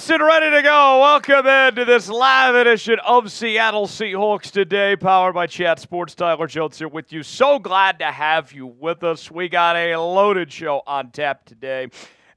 Nice and ready to go. Welcome into this live edition of Seattle Seahawks Today, powered by Chat Sports. Tyler Jones here with you. So glad to have you with us. We got a loaded show on tap today,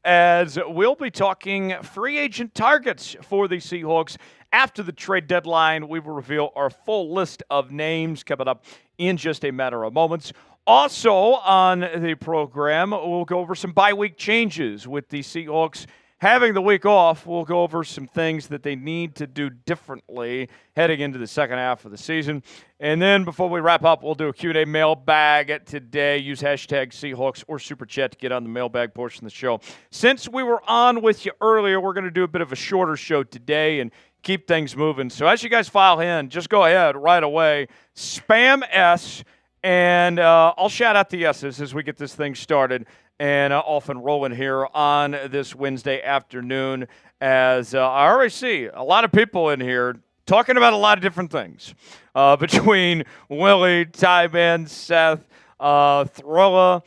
as we'll be talking free agent targets for the Seahawks. After the trade deadline, we will reveal our full list of names coming up in just a matter of moments. Also on the program, we'll go over some bye-week changes with the Seahawks having the week off. We'll go over some things that they need to do differently heading into the second half of the season. And then before we wrap up, we'll do a Q&A mailbag today. Use hashtag Seahawks or Super Chat to get on the mailbag portion of the show. Since we were on with you earlier, we're going to do a bit of a shorter show today and keep things moving. So as you guys file in, just go ahead right away. Spam S, and I'll shout out the S's as we get this thing started and off and rolling here on this Wednesday afternoon, as I already see a lot of people in here talking about a lot of different things between Willie, Tyman, Seth, Thrilla,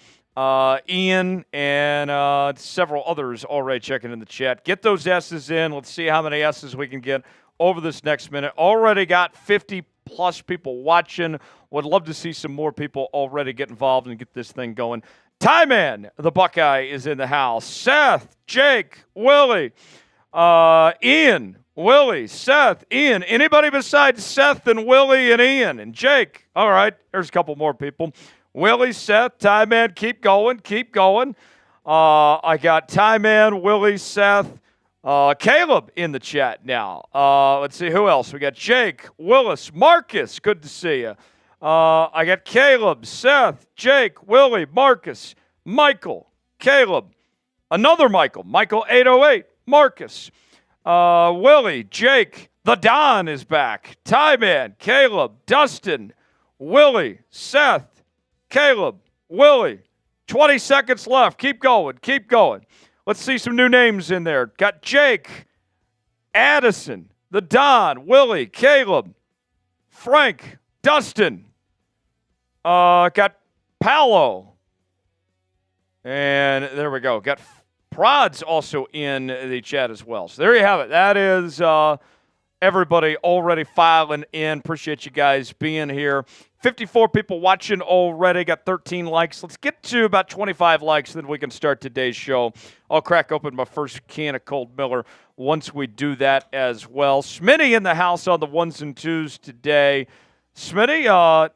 Ian, and several others already checking in the chat. Get those S's in. Let's see how many S's we can get over this next minute. Already got 50-plus people watching. Would love to see some more people already get involved and get this thing going. Tyman, the Buckeye, is in the house. Seth, Jake, Willie, Ian, Willie, Seth, Ian. Anybody besides Seth and Willie and Ian and Jake? All right, there's a couple more people. Willie, Seth, Tyman, keep going, keep going. I got Tyman, Willie, Seth, Caleb in the chat now. Let's see who else. We got Jake, Willis, Marcus. Good to see you. I got Caleb, Seth, Jake, Willie, Marcus, Michael, Caleb, another Michael 808, Marcus, Willie, Jake, the Don is back, Tyman, Caleb, Dustin, Willie, Seth, Caleb, Willie. 20 seconds left. Keep going, keep going. Let's see some new names in there. Got Jake, Addison, the Don, Willie, Caleb, Frank, Dustin. Got Paolo. And there we go. Got Prods also in the chat as well. So there you have it. That is everybody already filing in. Appreciate you guys being here. 54 people watching already. Got 13 likes. Let's get to about 25 likes, then we can start today's show. I'll crack open my first can of Cold Miller once we do that as well. Smitty in the house on the ones and twos today. Smitty,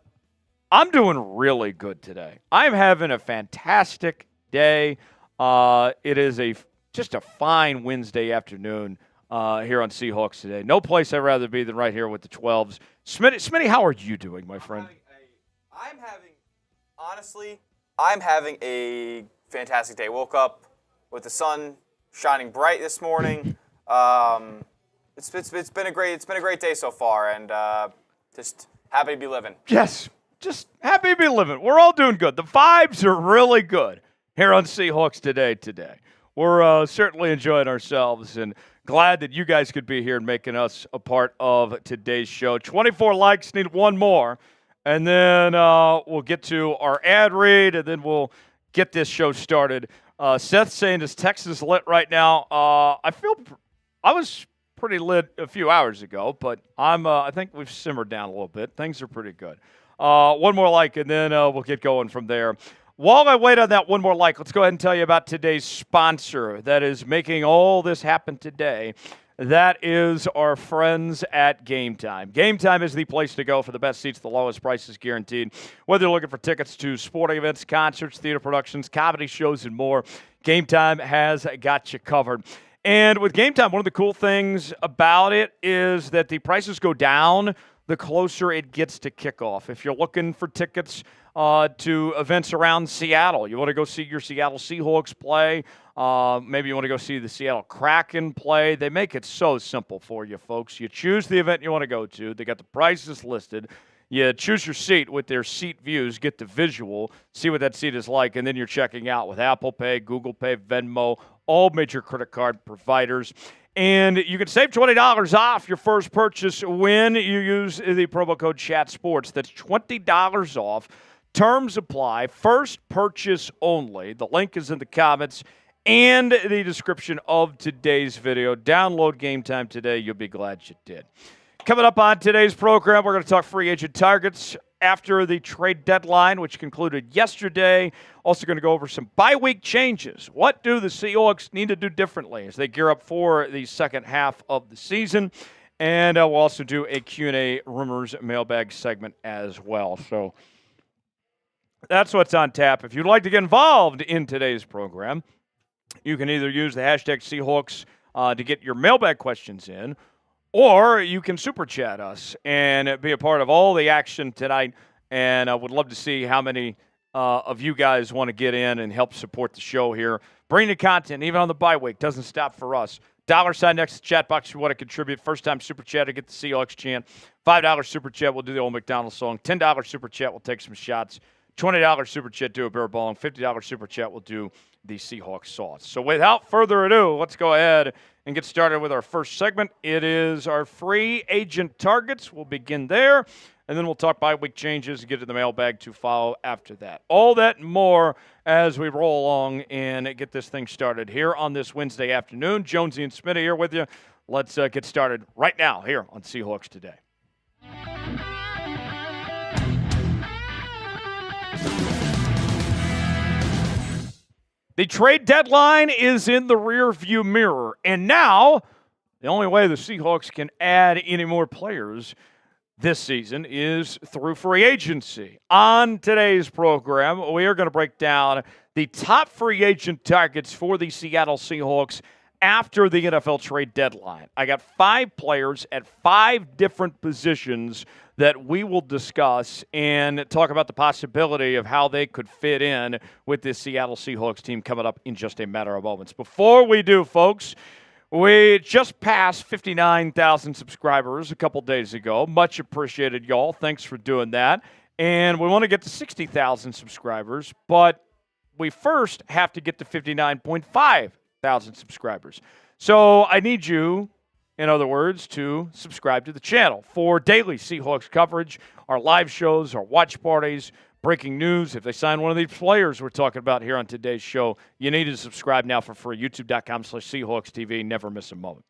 I'm doing really good today. I'm having a fantastic day. It is just a fine Wednesday afternoon here on Seahawks Today. No place I'd rather be than right here with the 12s. Smitty, how are you doing, my friend? I'm having a fantastic day. Woke up with the sun shining bright this morning. It's been a great day so far, and just happy to be living. Yes. Just happy to be living. We're all doing good. The vibes are really good here on Seahawks Today. We're certainly enjoying ourselves and glad that you guys could be here and making us a part of today's show. 24 likes, need one more, and then we'll get to our ad read, and then we'll get this show started. Seth saying, is Texas lit right now? I was pretty lit a few hours ago, but I think we've simmered down a little bit. Things are pretty good. One more like, and then we'll get going from there. While I wait on that one more like, let's go ahead and tell you about today's sponsor that is making all this happen today. That is our friends at Game Time. Game Time is the place to go for the best seats, the lowest prices guaranteed. Whether you're looking for tickets to sporting events, concerts, theater productions, comedy shows, and more, Game Time has got you covered. And with Game Time, one of the cool things about it is that the prices go down the closer it gets to kickoff. If you're looking for tickets to events around Seattle, you want to go see your Seattle Seahawks play, maybe you want to go see the Seattle Kraken play, they make it so simple for you, folks. You choose the event you want to go to. They got the prices listed. You choose your seat with their seat views, get the visual, see what that seat is like, and then you're checking out with Apple Pay, Google Pay, Venmo, all major credit card providers. And you can save $20 off your first purchase when you use the promo code ChatSports. That's $20 off. Terms apply. First purchase only. The link is in the comments. and the description of today's video. Download Game Time today. You'll be glad you did. Coming up on today's program, we're going to talk free agent targets after the trade deadline, which concluded yesterday. Also going to go over some bye-week changes. What do the Seahawks need to do differently as they gear up for the second half of the season? And we'll also do a Q&A rumors mailbag segment as well. So that's what's on tap. If you'd like to get involved in today's program, you can either use the hashtag Seahawks to get your mailbag questions in, or you can super chat us and be a part of all the action tonight. And I would love to see how many of you guys want to get in and help support the show here. Bring the content, even on the bye week. Doesn't stop for us. $sign next to the chat box if you want to contribute. First-time super chat to get the Seahawks chant. $5 super chat, we'll do the old McDonald's song. $10 super chat, we'll take some shots. $20 super chat, do a bear ball. And $50 super chat, we'll do the Seahawks sauce. So without further ado, let's go ahead and get started with our first segment. It is our free agent targets. We'll begin there, and then we'll talk bye-week changes and get to the mailbag to follow after that. All that and more as we roll along and get this thing started here on this Wednesday afternoon. Jonesy and Smitty here with you. Let's get started right now here on Seahawks Today. The trade deadline is in the rearview mirror, and now the only way the Seahawks can add any more players this season is through free agency. On today's program, we are going to break down the top free agent targets for the Seattle Seahawks after the NFL trade deadline. I got 5 players at 5 different positions that we will discuss and talk about the possibility of how they could fit in with this Seattle Seahawks team coming up in just a matter of moments. Before we do, folks, we just passed 59,000 subscribers a couple days ago. Much appreciated, y'all. Thanks for doing that. And we want to get to 60,000 subscribers, but we first have to get to 59.5 thousand subscribers. So I need you, in other words, to subscribe to the channel for daily Seahawks coverage, our live shows, our watch parties, breaking news. If they sign one of these players we're talking about here on today's show, you need to subscribe now for free. YouTube.com/Seahawks TV. Never miss a moment.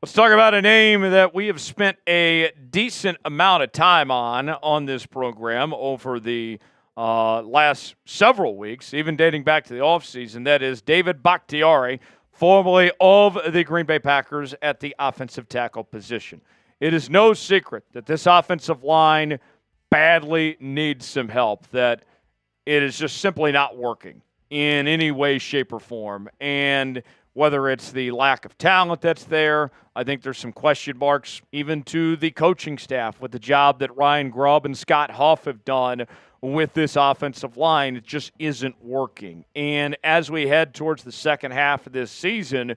Let's talk about a name that we have spent a decent amount of time on this program over the last several weeks, even dating back to the offseason. That is David Bakhtiari, formerly of the Green Bay Packers at the offensive tackle position. It is no secret that this offensive line badly needs some help, that it is just simply not working in any way, shape, or form. And whether it's the lack of talent that's there, I think there's some question marks even to the coaching staff with the job that Ryan Grubb and Scott Huff have done with this offensive line. It just isn't working. And as we head towards the second half of this season,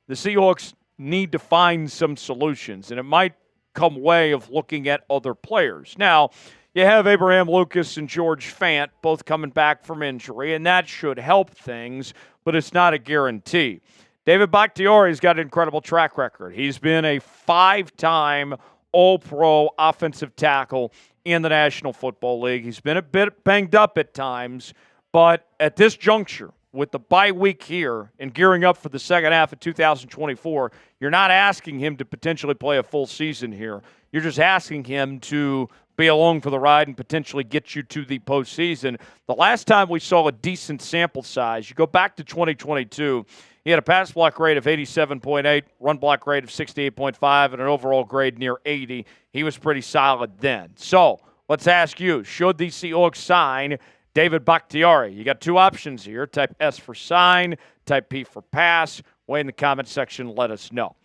the Seahawks need to find some solutions, and it might come way of looking at other players. Now, you have Abraham Lucas and George Fant both coming back from injury, and that should help things, but it's not a guarantee. David Bakhtiari's got an incredible track record. He's been a 5-time All-Pro offensive tackle in the National Football League. He's been a bit banged up at times, but at this juncture, with the bye week here and gearing up for the second half of 2024, you're not asking him to potentially play a full season here. You're just asking him to be along for the ride and potentially get you to the postseason. The last time we saw a decent sample size, you go back to 2022, he had a pass block rate of 87.8, run block rate of 68.5, and an overall grade near 80. He was pretty solid then. So let's ask you, should the Seahawks sign David Bakhtiari? You got 2 options here. Type S for sign, type P for pass. Way in the comment section, let us know.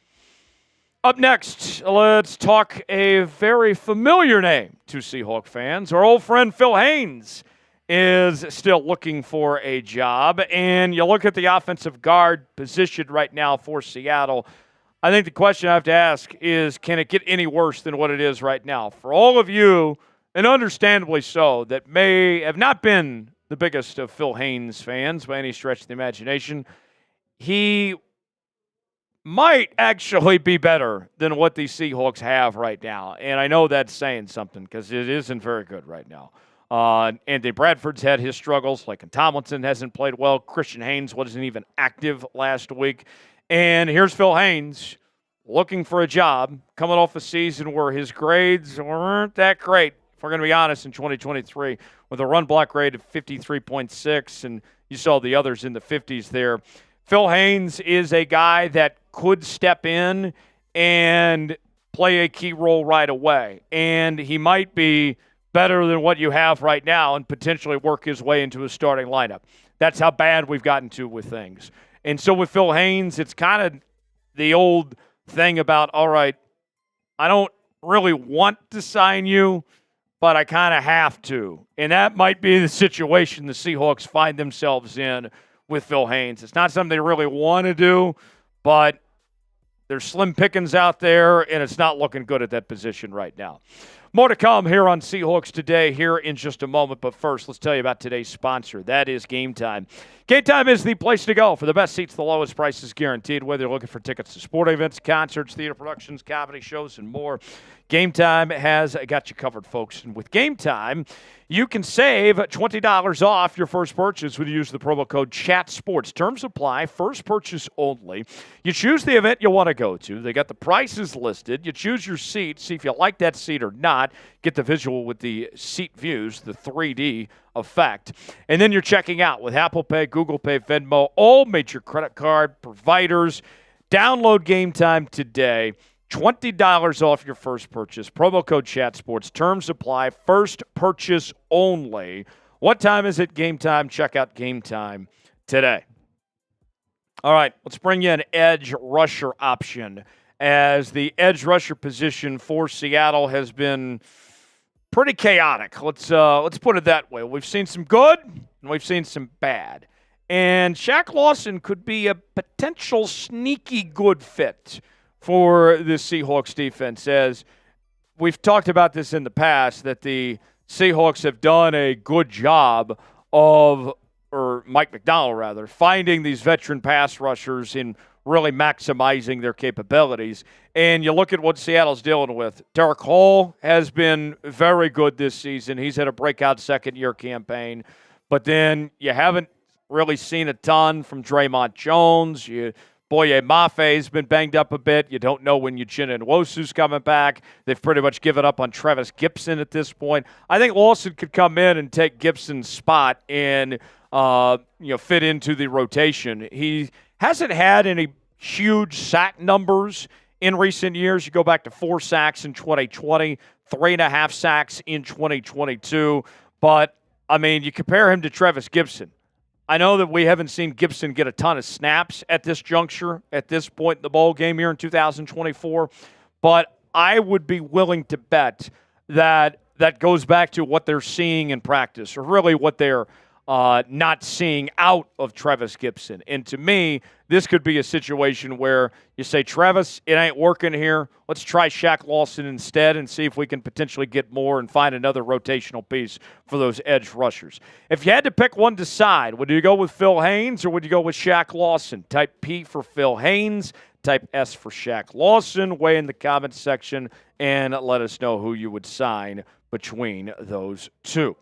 Up next, let's talk a very familiar name to Seahawk fans. Our old friend Phil Haynes is still looking for a job. And you look at the offensive guard position right now for Seattle, I think the question I have to ask is, can it get any worse than what it is right now? For all of you, and understandably so, that may have not been the biggest of Phil Haynes fans by any stretch of the imagination, he might actually be better than what the Seahawks have right now. And I know that's saying something because it isn't very good right now. Andy Bradford's had his struggles. Like Tomlinson hasn't played well. Christian Haynes wasn't even active last week. And here's Phil Haynes looking for a job, coming off a season where his grades weren't that great, if we're going to be honest, in 2023, with a run block rate of 53.6, and you saw the others in the 50s there. Phil Haynes is a guy that could step in and play a key role right away, and he might be better than what you have right now and potentially work his way into a starting lineup. That's how bad we've gotten to with things. And so with Phil Haynes, it's kind of the old thing about, all right, I don't really want to sign you, but I kind of have to. And that might be the situation the Seahawks find themselves in with Phil Haynes. It's not something they really want to do, but there's slim pickings out there, and it's not looking good at that position right now. More to come here on Seahawks Today here in just a moment. But first, let's tell you about today's sponsor. That is Game Time. Game Time is the place to go for the best seats, the lowest prices guaranteed, whether you're looking for tickets to sporting events, concerts, theater productions, comedy shows, and more. Game Time has got you covered, folks. And with Game Time, you can save $20 off your first purchase when you use the promo code CHATSPORTS. Terms apply. First purchase only. You choose the event you want to go to. They got the prices listed. You choose your seat. See if you like that seat or not. Get the visual with the seat views, the 3D effect. And then you're checking out with Apple Pay, Google Pay, Venmo, all major credit card providers. Download Game Time today. $20 off your first purchase. Promo code ChatSports. Terms apply. First purchase only. What time is it? Game Time. Check out Game Time today. All right, let's bring you an edge rusher option, as the edge rusher position for Seattle has been pretty chaotic. Let's put it that way. We've seen some good and we've seen some bad. And Shaq Lawson could be a potential sneaky good fit for the Seahawks defense, as we've talked about this in the past, that the Seahawks have done a good job of, or Mike McDonald rather, finding these veteran pass rushers and really maximizing their capabilities. And you look at what Seattle's dealing with. Derek Hall has been very good this season. He's had a breakout second-year campaign. But then you haven't really seen a ton from Draymond Jones. Boye Mafe's been banged up a bit. You don't know when Uchenna Nwosu's coming back. They've pretty much given up on Travis Gibson at this point. I think Lawson could come in and take Gibson's spot and fit into the rotation. He hasn't had any huge sack numbers in recent years. You go back to 4 sacks in 2020, 3.5 sacks in 2022. But, I mean, you compare him to Travis Gibson. I know that we haven't seen Gibson get a ton of snaps at this juncture, at this point in the bowl game here in 2024, but I would be willing to bet that that goes back to what they're seeing in practice, or really what they're not seeing out of Travis Gibson. And to me, this could be a situation where you say, Travis, it ain't working here. Let's try Shaq Lawson instead and see if we can potentially get more and find another rotational piece for those edge rushers. If you had to pick one to decide, would you go with Phil Haynes or would you go with Shaq Lawson? Type P for Phil Haynes, type S for Shaq Lawson. Weigh in the comments section and let us know who you would sign between those two.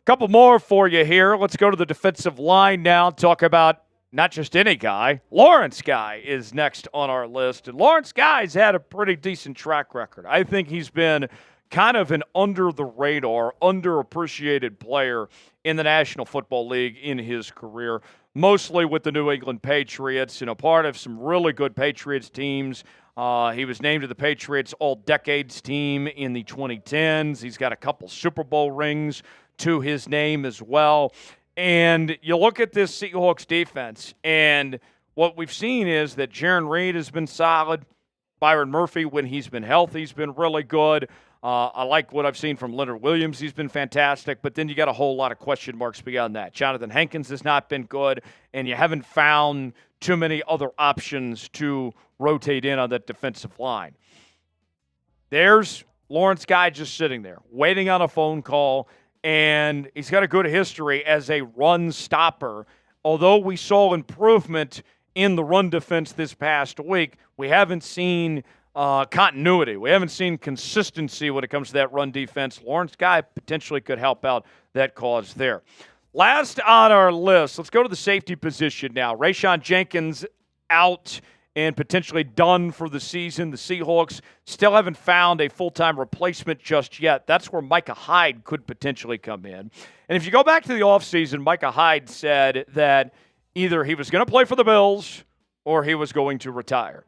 Couple more for you here. Let's go to the defensive line now. Talk about not just any guy. Lawrence Guy is next on our list. And Lawrence Guy's had a pretty decent track record. I think he's been kind of an under-the-radar, underappreciated player in the National Football League in his career, mostly with the New England Patriots, and a part of some really good Patriots teams. He was named to the Patriots All-Decades team in the 2010s. He's got a couple Super Bowl rings to his name as well. And you look at this Seahawks defense, and what we've seen is that Jarran Reed has been solid. Byron Murphy, when he's been healthy, he's been really good. I like what I've seen from Leonard Williams. He's been fantastic. But then you got a whole lot of question marks beyond that. Jonathan Hankins has not been good, and you haven't found too many other options to rotate in on that defensive line. There's Lawrence Guy just sitting there, waiting on a phone call. And he's got a good history as a run stopper. Although we saw improvement in the run defense this past week, we haven't seen continuity. We haven't seen consistency when it comes to that run defense. Lawrence Guy potentially could help out that caused there. Last on our list, let's go to the safety position now. Rayshon Jenkins out and potentially done for the season. The Seahawks still haven't found a full-time replacement just yet. That's where Micah Hyde could potentially come in. And if you go back to the offseason, Micah Hyde said that either he was going to play for the Bills or he was going to retire.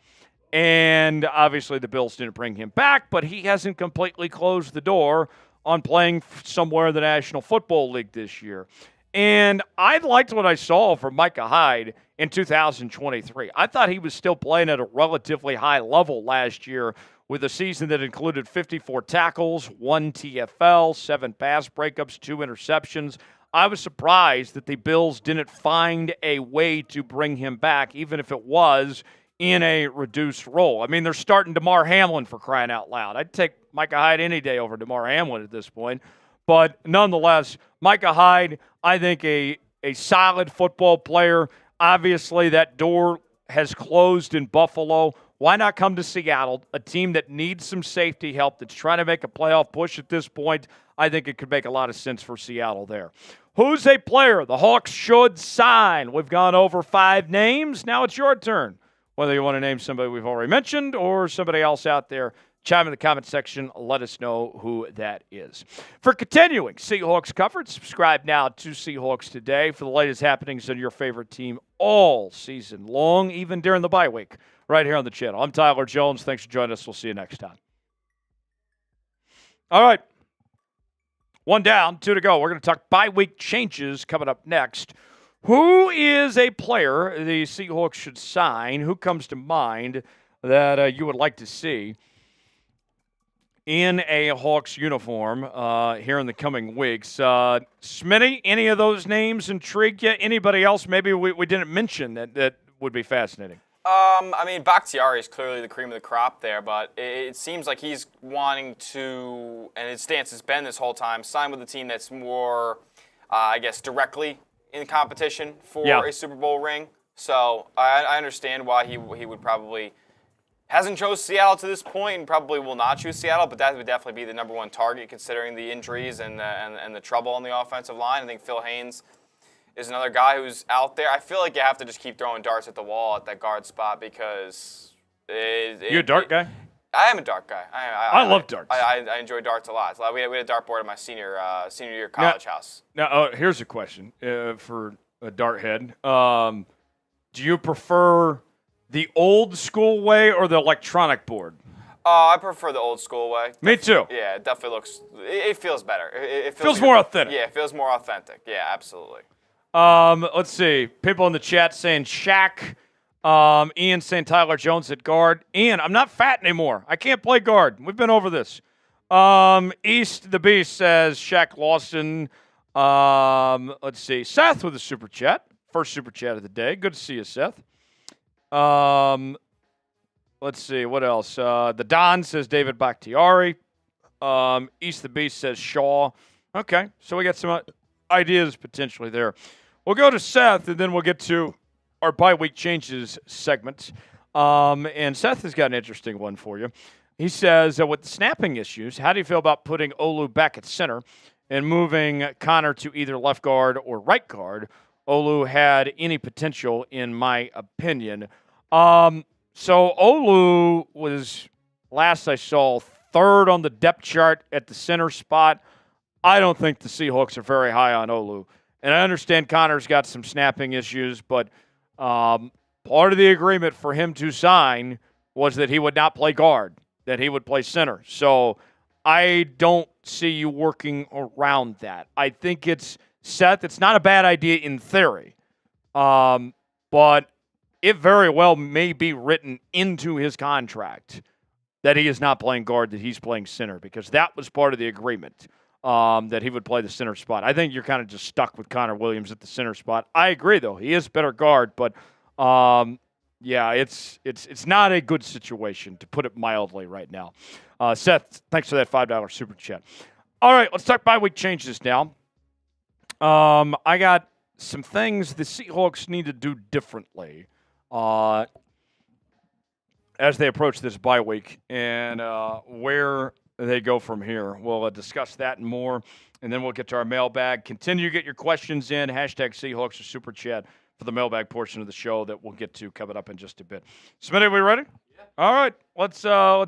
And obviously the Bills didn't bring him back, but he hasn't completely closed the door on playing somewhere in the National Football League this year. And I liked what I saw from Micah Hyde in 2023. I thought he was still playing at a relatively high level last year with a season that included 54 tackles, 1 TFL, 7 pass breakups, 2 interceptions. I was surprised that the Bills didn't find a way to bring him back, even if it was in a reduced role. I mean, they're starting DeMar Hamlin for crying out loud. I'd take Micah Hyde any day over DeMar Hamlin at this point. But nonetheless, Micah Hyde, I think a solid football player. Obviously, that door has closed in Buffalo. Why not come to Seattle, a team that needs some safety help, that's trying to make a playoff push at this point? I think it could make a lot of sense for Seattle there. Who's a player the Hawks should sign? We've gone over 5 names. Now it's your turn. Whether you want to name somebody we've already mentioned or somebody else out there, chime in the comment section. Let us know who that is. For continuing Seahawks coverage, subscribe now to Seahawks Today for the latest happenings on your favorite team all season long, even during the bye week, right here on the channel. I'm Tyler Jones. Thanks for joining us. We'll see you next time. All right. 1 down, 2 to go. We're going to talk bye week changes coming up next. Who is a player the Seahawks should sign? Who comes to mind that you would like to see in a Hawks uniform here in the coming weeks? Smitty, any of those names intrigue you? Anybody else maybe we didn't mention that would be fascinating? I mean, Bakhtiari is clearly the cream of the crop there, but it seems like he's wanting to, and his stance has been this whole time, sign with a team that's more, I guess, directly in competition for a Super Bowl ring. So I understand why he would probably hasn't chose Seattle to this point and probably will not choose Seattle, but that would definitely be the number one target considering the injuries and the trouble on the offensive line. I think Phil Haynes is another guy who's out there. I feel like you have to just keep throwing darts at the wall at that guard spot because you a dart guy? I am a dart guy. I love darts. I enjoy darts a lot. We had a dartboard at my senior year college house. Now, here's a question for a dart head. Do you prefer the old school way or the electronic board? I prefer the old school way. Me too. Yeah, it definitely looks. It feels better. It feels more authentic. Yeah, it feels more authentic. Yeah, absolutely. Let's see. People in the chat saying Shaq. Ian saying Tyler Jones at guard. Ian, I'm not fat anymore. I can't play guard. We've been over this. East the Beast says Shaq Lawson. Let's see. Seth with a super chat. First super chat of the day. Good to see you, Seth. Let's see. What else? The Don says David Bakhtiari. East the Beast says Shaw. Okay. So we got some ideas potentially there. We'll go to Seth, and then we'll get to our bye week changes segment. And Seth has got an interesting one for you. He says, with the snapping issues, how do you feel about putting Olu back at center and moving Connor to either left guard or right guard? Olu had any potential, in my opinion. So Olu was, last I saw, 3rd on the depth chart at the center spot. I don't think the Seahawks are very high on Olu. And I understand Connor's got some snapping issues, but part of the agreement for him to sign was that he would not play guard, that he would play center. So I don't see you working around that. I think it's, Seth, it's not a bad idea in theory, but it very well may be written into his contract that he is not playing guard, that he's playing center, because that was part of the agreement, that he would play the center spot. I think you're kind of just stuck with Connor Williams at the center spot. I agree, though. He is better guard, but yeah, it's not a good situation, to put it mildly, right now. Seth, thanks for that $5 super chat. All right, let's talk bye week changes now. I got some things the Seahawks need to do differently as they approach this bye week and where they go from here. We'll discuss that and more and then we'll get to our mailbag. Continue to get your questions in. Hashtag Seahawks or Super Chat for the mailbag portion of the show that we'll get to coming up in just a bit. Smitty, are we ready? Yeah. All right. Let's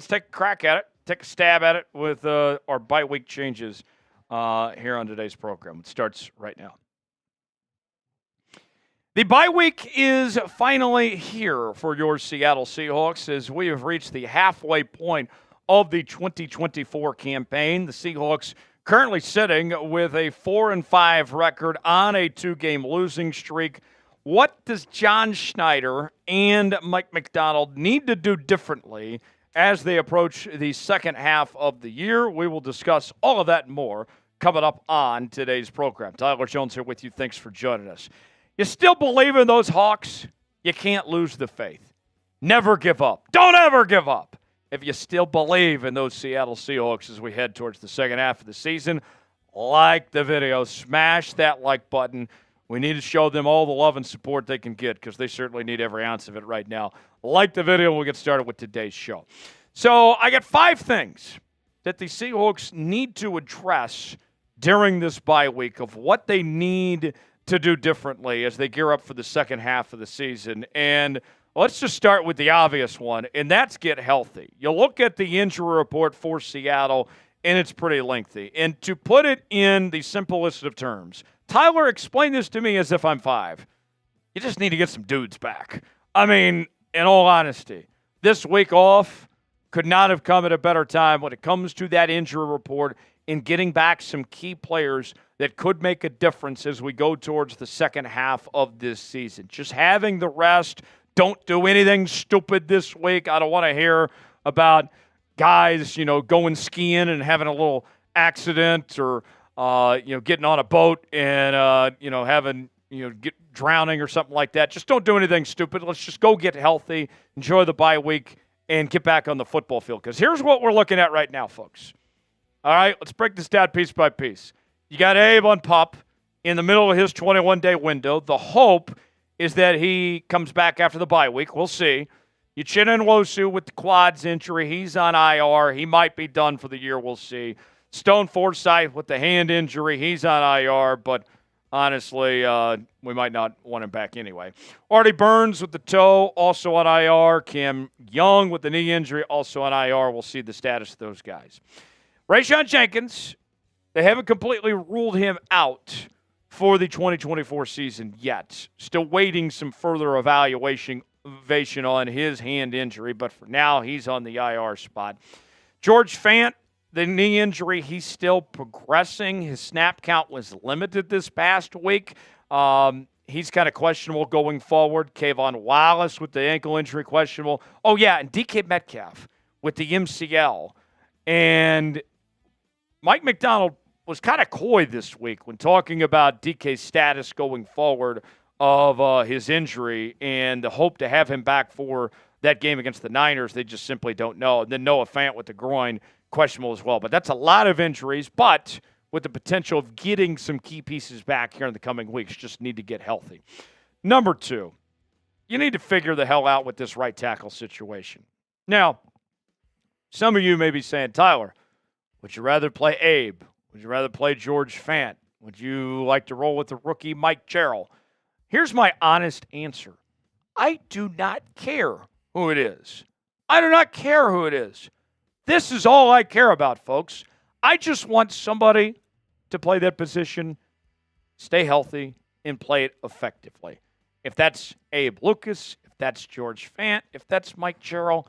take a crack at it. Take a stab at it with our bye week changes here on today's program. It starts right now. The bye week is finally here for your Seattle Seahawks as we have reached the halfway point of the 2024 campaign. The Seahawks currently sitting with a 4-5 record on a 2-game losing streak. What does John Schneider and Mike Macdonald need to do differently as they approach the second half of the year? We will discuss all of that and more coming up on today's program. Tyler Jones here with you. Thanks for joining us. You still believe in those Hawks? You can't lose the faith. Never give up. Don't ever give up. If you still believe in those Seattle Seahawks as we head towards the second half of the season, like the video. Smash that like button. We need to show them all the love and support they can get because they certainly need every ounce of it right now. Like the video, we'll get started with today's show. So I got 5 things that the Seahawks need to address during this bye week of what they need to do differently as they gear up for the second half of the season. And let's just start with the obvious one, and that's get healthy. You look at the injury report for Seattle, and it's pretty lengthy. And to put it in the simplest of terms, Tyler, explain this to me as if I'm 5. You just need to get some dudes back. I mean, in all honesty, this week off could not have come at a better time when it comes to that injury report in getting back some key players that could make a difference as we go towards the second half of this season. Just having the rest. Don't do anything stupid this week. I don't want to hear about guys, going skiing and having a little accident or, getting on a boat and, having, drowning or something like that. Just don't do anything stupid. Let's just go get healthy, enjoy the bye week, and get back on the football field. Because here's what we're looking at right now, folks. All right, let's break this down piece by piece. You got Abe on PUP in the middle of his 21-day window. The hope is that he comes back after the bye week. We'll see. Uchenna Nwosu with the quads injury. He's on IR. He might be done for the year. We'll see. Stone Forsythe with the hand injury. He's on IR, but honestly, we might not want him back anyway. Artie Burns with the toe, also on IR. Cam Young with the knee injury, also on IR. We'll see the status of those guys. Rayshawn Jenkins, they haven't completely ruled him out for the 2024 season yet. Still waiting some further evaluation on his hand injury, but for now, he's on the IR spot. George Fant, the knee injury, he's still progressing. His snap count was limited this past week. He's kind of questionable going forward. Kayvon Wallace with the ankle injury, questionable. Oh, yeah, and DK Metcalf with the MCL. And Mike Macdonald was kind of coy this week when talking about DK's status going forward of his injury and the hope to have him back for that game against the Niners. They just simply don't know. And then Noah Fant with the groin, questionable as well. But that's a lot of injuries, but with the potential of getting some key pieces back here in the coming weeks. Just need to get healthy. Number 2, you need to figure the hell out with this right tackle situation. Now, some of you may be saying, Tyler, would you rather play Abe? Would you rather play George Fant? Would you like to roll with the rookie Mike Jarrell? Here's my honest answer. I do not care who it is. I do not care who it is. This is all I care about, folks. I just want somebody to play that position, stay healthy, and play it effectively. If that's Abe Lucas, if that's George Fant, if that's Mike Jarrell,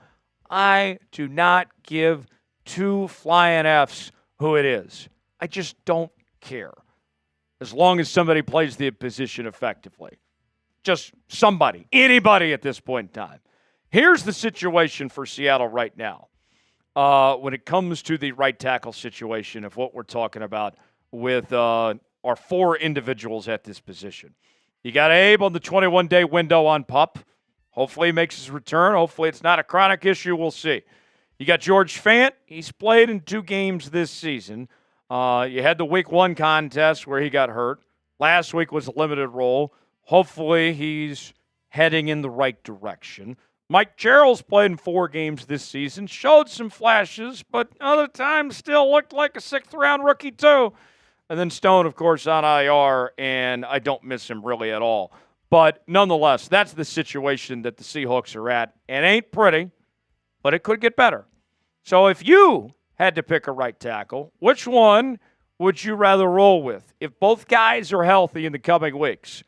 I do not give 2 flying Fs who it is. I just don't care. As long as somebody plays the position effectively. Just somebody, anybody at this point in time. Here's the situation for Seattle right now. When it comes to the right tackle situation of what we're talking about with our 4 individuals at this position. You got Abe on the 21-day window on PUP. Hopefully he makes his return. Hopefully it's not a chronic issue. We'll see. You got George Fant. He's played in 2 games this season. You had the week 1 contest where he got hurt. Last week was a limited role. Hopefully he's heading in the right direction. Mike Jarrell's played in 4 games this season, showed some flashes, but other times still looked like a 6th-round rookie too. And then Stone, of course, on IR, and I don't miss him really at all. But nonetheless, that's the situation that the Seahawks are at. It ain't pretty, but it could get better. So if you had to pick a right tackle, which one would you rather roll with? If both guys are healthy in the coming weeks,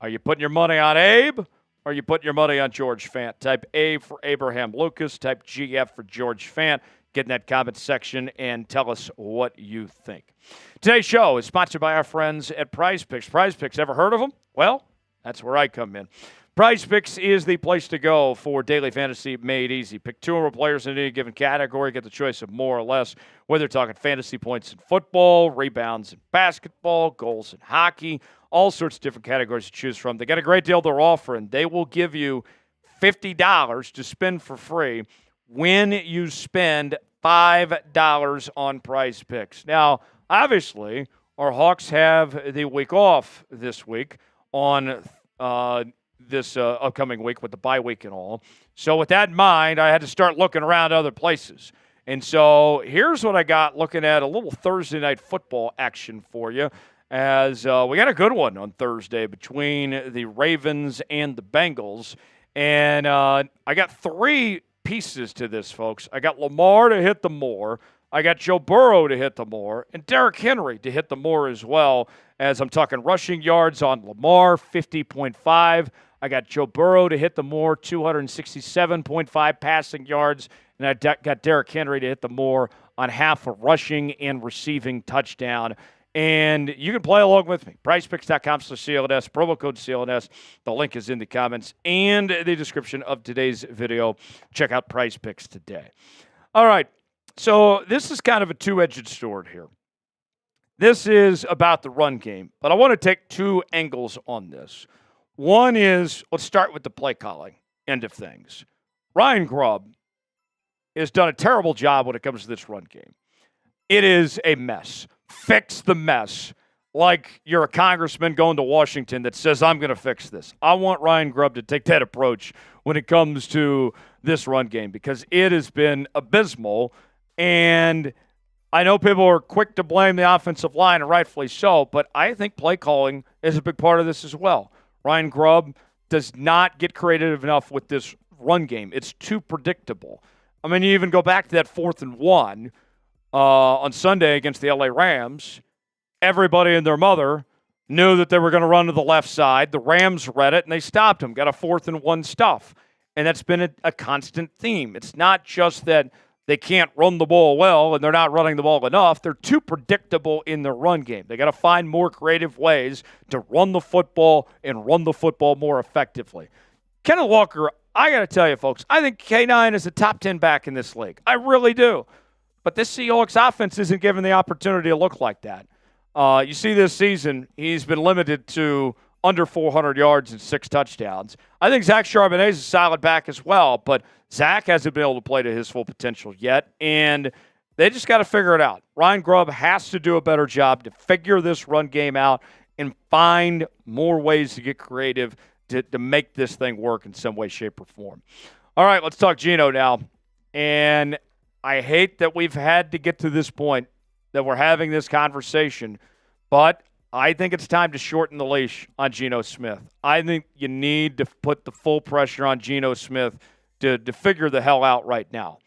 are you putting your money on Abe, or are you putting your money on George Fant? Type A for Abraham Lucas, type GF for George Fant. Get in that comment section and tell us what you think. Today's show is sponsored by our friends at Prize Picks. Prize Picks, ever heard of them? Well, that's where I come in. Prize Picks is the place to go for daily fantasy made easy. Pick two or more players in any given category. Get the choice of more or less, whether you're talking fantasy points in football, rebounds in basketball, goals in hockey, all sorts of different categories to choose from. They got a great deal they're offering. They will give you $50 to spend for free when you spend $5 on Prize Picks. Now, obviously, our Hawks have the week off this week on this upcoming week with the bye week and all. So with that in mind, I had to start looking around other places. And so here's what I got, looking at a little Thursday night football action for you, as we got a good one on Thursday between the Ravens and the Bengals. And I got three pieces to this, folks. I got Lamar to hit the more, I got Joe Burrow to hit the more, and Derrick Henry to hit the more as well, as I'm talking rushing yards on Lamar, 50.5. I got Joe Burrow to hit the more, 267.5 passing yards, and I got Derrick Henry to hit the more on half a rushing and receiving touchdown. And you can play along with me. PrizePicks.com/CLNS, promo code CLNS. The link is in the comments and the description of today's video. Check out Prize Picks today. All right, so this is kind of a two-edged sword here. This is about the run game, but I want to take two angles on this. One is, let's start with the play calling end of things. Ryan Grubb has done a terrible job when it comes to this run game. It is a mess. Fix the mess. Like you're a congressman going to Washington that says, I'm going to fix this. I want Ryan Grubb to take that approach when it comes to this run game, because it has been abysmal. And I know people are quick to blame the offensive line, and rightfully so, but I think play calling is a big part of this as well. Ryan Grubb does not get creative enough with this run game. It's too predictable. I mean, you even go back to that 4th and 1 on Sunday against the LA Rams. Everybody and their mother knew that they were going to run to the left side. The Rams read it, and they stopped them. Got a 4th and 1 stuff. And that's been a constant theme. It's not just that they can't run the ball well and they're not running the ball enough. They're too predictable in their run game. They got to find more creative ways to run the football and run the football more effectively. Kenneth Walker, I got to tell you, folks, I think K9 is a top 10 back in this league. I really do. But this Seahawks offense isn't given the opportunity to look like that. You see this season, he's been limited to under 400 yards and 6 touchdowns. I think Zach Charbonnet is a solid back as well, but Zach hasn't been able to play to his full potential yet, and they just got to figure it out. Ryan Grubb has to do a better job to figure this run game out and find more ways to get creative to make this thing work in some way, shape, or form. All right, let's talk Geno now. And I hate that we've had to get to this point, that we're having this conversation, but I think it's time to shorten the leash on Geno Smith. I think you need to put the full pressure on Geno Smith to figure the hell out right now.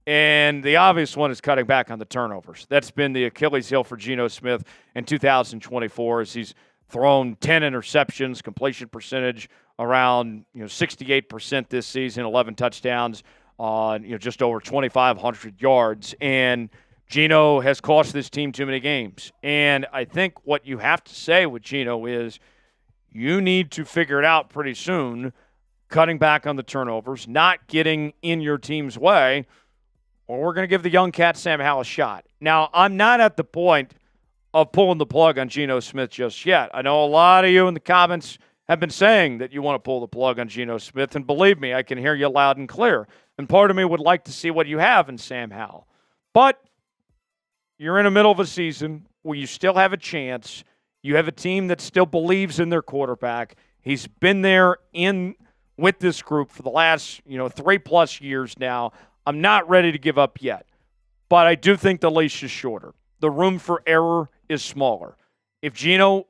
And the obvious one is cutting back on the turnovers. That's been the Achilles heel for Geno Smith in 2024, as he's thrown 10 interceptions, completion percentage around 68% this season, 11 touchdowns on just over 2,500 yards. And Geno has cost this team too many games. And I think what you have to say with Geno is you need to figure it out pretty soon, cutting back on the turnovers, not getting in your team's way, or we're going to give the young cat Sam Howell a shot. Now, I'm not at the point of pulling the plug on Geno Smith just yet. I know a lot of you in the comments have been saying that you want to pull the plug on Geno Smith, and believe me, I can hear you loud and clear. And part of me would like to see what you have in Sam Howell. But you're in the middle of a season where you still have a chance. You have a team that still believes in their quarterback. He's been there with this group for the last 3+ years now. I'm not ready to give up yet, but I do think the leash is shorter. The room for error is smaller. If Geno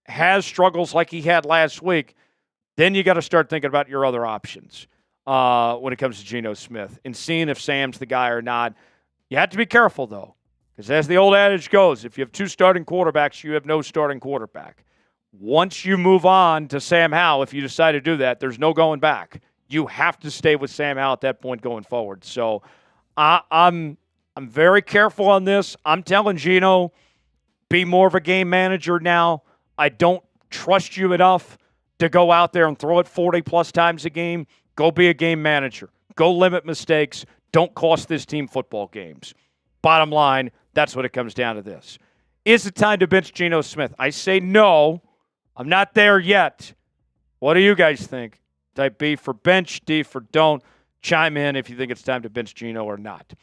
has struggles like he had last week, then you got to start thinking about your other options when it comes to Geno Smith and seeing if Sam's the guy or not. You have to be careful, though, because as the old adage goes, if you have two starting quarterbacks, you have no starting quarterback. Once you move on to Sam Howell, if you decide to do that, there's no going back. You have to stay with Sam Howell at that point going forward. So I'm very careful on this. I'm telling Geno, be more of a game manager now. I don't trust you enough to go out there and throw it 40-plus times a game. Go be a game manager. Go limit mistakes. Don't cost this team football games. Bottom line, that's what it comes down to this. Is it time to bench Geno Smith? I say no. I'm not there yet. What do you guys think? Type B for bench, D for don't. Chime in if you think it's time to bench Geno or not.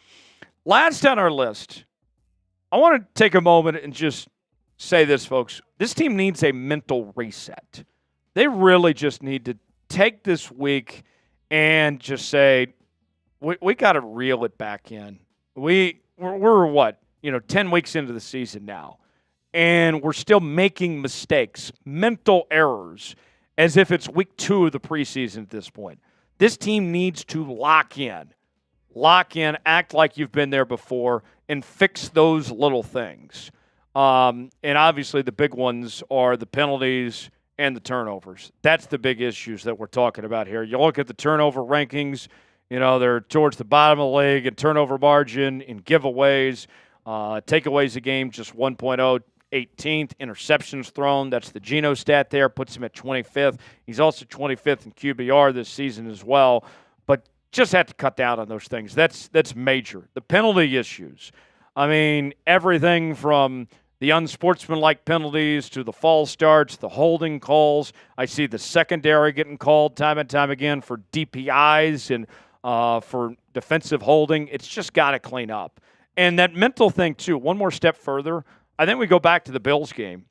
Last on our list, I want to take a moment and just say this, folks. This team needs a mental reset. They really just need to take this week and just say, we got to reel it back in. We're what? 10 weeks into the season now. And we're still making mistakes, mental errors, as if it's week 2 of the preseason at this point. This team needs to lock in, act like you've been there before, and fix those little things. And obviously the big ones are the penalties and the turnovers. That's the big issues that we're talking about here. You look at the turnover rankings, they're towards the bottom of the league in turnover margin, in giveaways, takeaways a game, just 1.0. 18th, interceptions thrown. That's the Geno stat there. Puts him at 25th. He's also 25th in QBR this season as well. But just have to cut down on those things. That's major. The penalty issues. I mean, everything from the unsportsmanlike penalties to the false starts, the holding calls. I see the secondary getting called time and time again for DPIs and for defensive holding. It's just got to clean up. And that mental thing, too, one more step further. I think we go back to the Bills game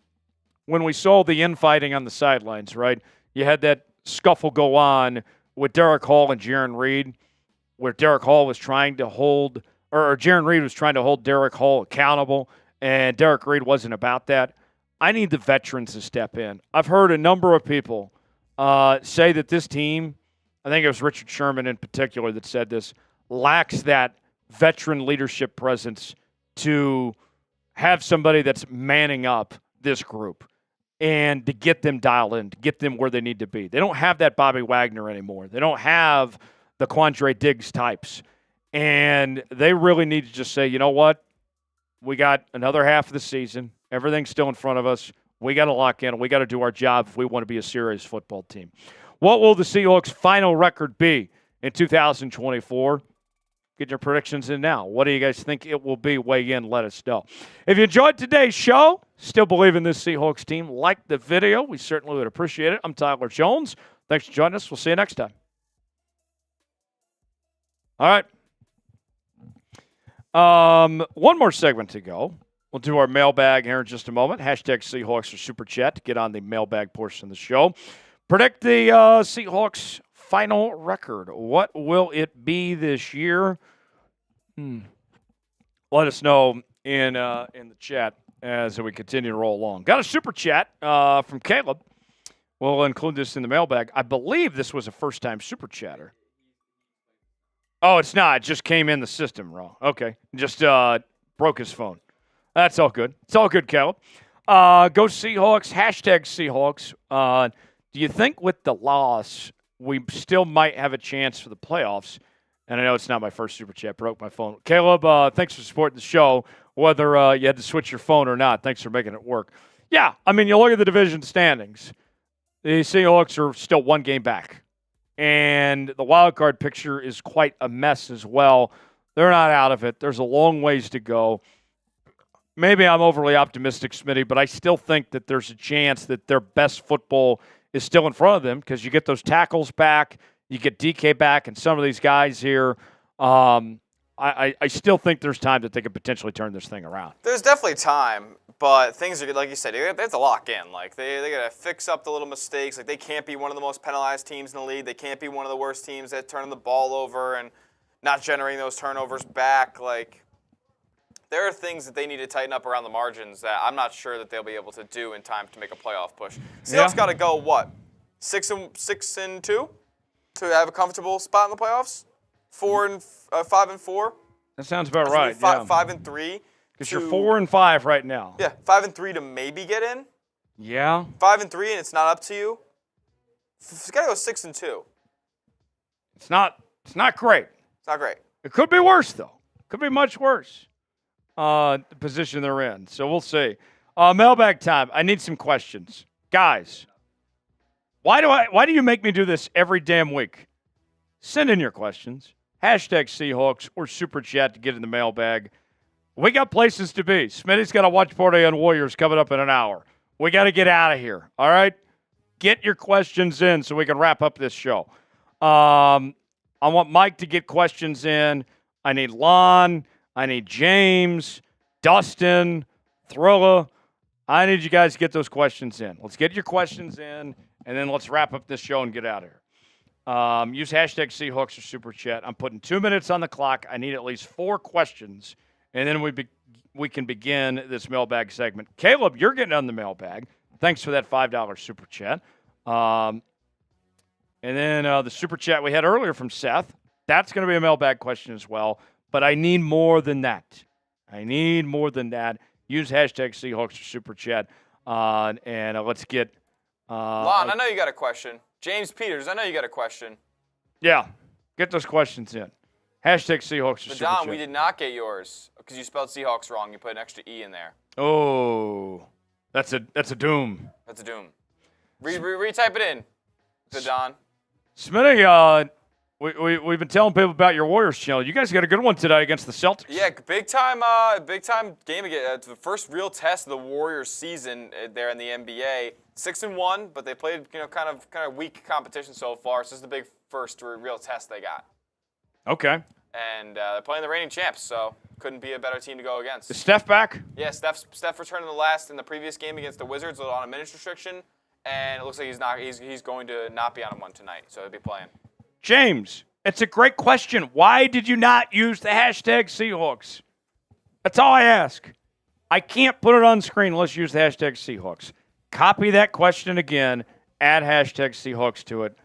when we saw the infighting on the sidelines, right? You had that scuffle go on with Derek Hall and Jaron Reed, where Derek Hall was trying to hold, or Jaron Reed was trying to hold Derek Hall accountable, and Derek Reed wasn't about that. I need the veterans to step in. I've heard a number of people say that this team, I think it was Richard Sherman in particular that said this, lacks that veteran leadership presence to have somebody that's manning up this group and to get them dialed in, to get them where they need to be. They don't have that Bobby Wagner anymore. They don't have the Quandre Diggs types. And they really need to just say, you know what? We got another half of the season. Everything's still in front of us. We got to lock in. We got to do our job if we want to be a serious football team. What will the Seahawks' final record be in 2024? Get your predictions in now. What do you guys think it will be? Weigh in. Let us know. If you enjoyed today's show, still believe in this Seahawks team, like the video. We certainly would appreciate it. I'm Tyler Jones. Thanks for joining us. We'll see you next time. All right. One more segment to go. We'll do our mailbag here in just a moment. Hashtag Seahawks or Super Chat to get on the mailbag portion of the show. Predict the Seahawks final record. What will it be this year? Let us know in the chat as we continue to roll along. Got a super chat from Caleb. We'll include this in the mailbag. I believe this was a first-time super chatter. Oh, it's not. It just came in the system wrong. Okay. Just broke his phone. That's all good. It's all good, Caleb. Go Seahawks. Hashtag Seahawks. Do you think with the loss we still might have a chance for the playoffs? And I know it's not my first super chat. Broke my phone. Caleb, thanks for supporting the show, whether you had to switch your phone or not. Thanks for making it work. Yeah, I mean, you look at the division standings. The Seahawks are still one game back. And the wild card picture is quite a mess as well. They're not out of it. There's a long ways to go. Maybe I'm overly optimistic, Smitty, but I still think that there's a chance that their best football is still in front of them because you get those tackles back, you get DK back, and some of these guys here. I still think there's time that they could potentially turn this thing around. There's definitely time, but things are, like you said, they have to lock in. Like they got to fix up the little mistakes. Like they can't be one of the most penalized teams in the league. They can't be one of the worst teams that turn the ball over and not generating those turnovers back. Like there are things that they need to tighten up around the margins that I'm not sure that they'll be able to do in time to make a playoff push. Seahawks got to go what? 6-2 to have a comfortable spot in the playoffs. 5-4. That sounds about right. 5-3. Because you're 4-5 right now. Yeah, 5-3 to maybe get in. Yeah. 5-3 and it's not up to you. It's got to go 6-2. It's not great. It's not great. It could be worse though. Could be much worse. The position they're in. So we'll see. Mailbag time. I need some questions, guys. Why do you make me do this every damn week? Send in your questions. #Seahawks or Super Chat to get in the mailbag. We got places to be. Smitty's got a watch party on Warriors coming up in an hour. We got to get out of here. All right? Get your questions in so we can wrap up this show. I want Mike to get questions in. I need Lon. I need James, Dustin, Thrilla. I need you guys to get those questions in. Let's get your questions in, and then let's wrap up this show and get out of here. Use #Seahawks or Super Chat. I'm putting 2 minutes on the clock. I need at least 4 questions, and then we can begin this mailbag segment. Caleb, you're getting on the mailbag. Thanks for that $5 Super Chat. And then the Super Chat we had earlier from Seth, that's going to be a mailbag question as well. But I need more than that. Use #Seahawks or Super Chat. And let's get... Lon, I know you got a question. James Peters, I know you got a question. Yeah, get those questions in. #Seahawks or Super Chat. Don, we did not get yours because you spelled Seahawks wrong. You put an extra E in there. Oh, that's a doom. That's a doom. Retype it in, Don. Smitty, we've been telling people about your Warriors channel. You guys got a good one today against the Celtics. Yeah, big time game again. It's the first real test of the Warriors season there in the NBA. 6-1, but they played kind of weak competition so far. So this is the big first real test they got. Okay. And they're playing the reigning champs, so couldn't be a better team to go against. Is Steph back? Yeah, Steph returned in the previous game against the Wizards on a minutes restriction, and it looks like he's going to not be on one tonight, so he'll be playing. James, it's a great question. Why did you not use the #Seahawks? That's all I ask. I can't put it on screen unless you use the #Seahawks. Copy that question again. Add #Seahawks to it.